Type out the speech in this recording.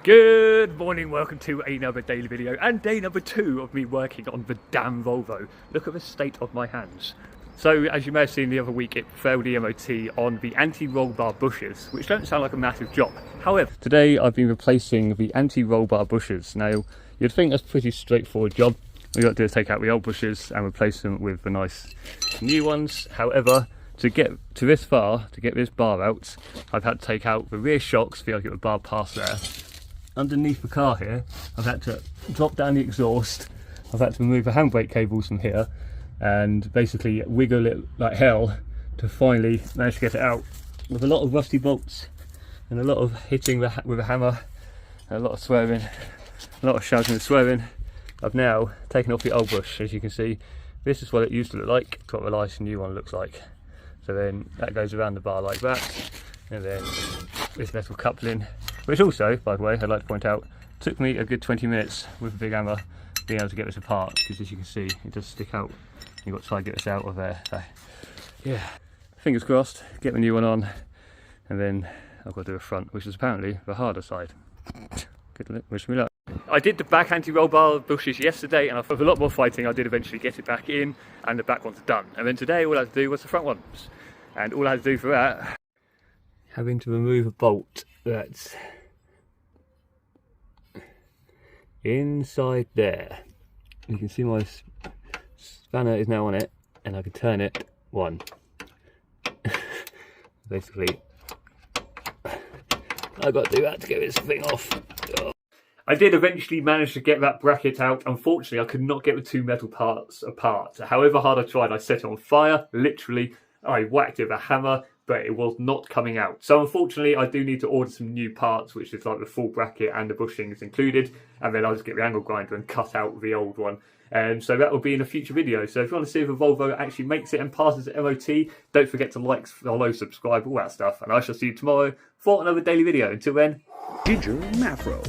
Good morning, welcome to another daily video and day number 2 of me working on the damn Volvo. Look at the state of my hands. So as you may have seen the other week, it failed the MOT on the anti-roll bar bushes, which don't sound like a massive job. However, today I've been replacing the anti-roll bar bushes. Now you'd think that's a pretty straightforward job. All you got to do is take out the old bushes and replace them with the nice new ones. However, to get to this far, to get this bar out, I've had to take out the rear shocks to be able to get the bar past there. Underneath the car here, I've had to drop down the exhaust, I've had to remove the handbrake cables from here and basically wiggle it like hell to finally manage to get it out with a lot of rusty bolts and a lot of hitting with a hammer and a lot of swearing, a lot of shouting and swearing. I've now taken off the old bush. As you can see, this is what it used to look like. It's what the nice new one looks like. So then that goes around the bar like that, and then this metal coupling, which also, by the way, I'd like to point out, took me a good 20 minutes with a big hammer being able to get this apart, because as you can see, it does stick out. You've got to try and get this out of there. So, yeah, fingers crossed, get the new one on, and then I've got to do a front, which is apparently the harder side. Good luck, wish me luck. I did the back anti-roll bar bushes yesterday, and after a lot more fighting, I did eventually get it back in, and the back ones are done. And then today, all I had to do was the front ones. And all I had to do for that, having to remove a bolt that's inside there. You can see my spanner is now on it, and I can turn it one. Basically, I've got to do that to get this thing off. Oh. I did eventually manage to get that bracket out. Unfortunately, I could not get the two metal parts apart. However hard I tried, I set it on fire. Literally, I whacked it with a hammer, but it was not coming out. So unfortunately, I do need to order some new parts, which is like the full bracket and the bushings included, and then I'll just get the angle grinder and cut out the old one. So that will be in a future video. So if you want to see if a Volvo actually makes it and passes the MOT, don't forget to like, follow, subscribe, all that stuff. And I shall see you tomorrow for another daily video. Until then, Ginger Mafro.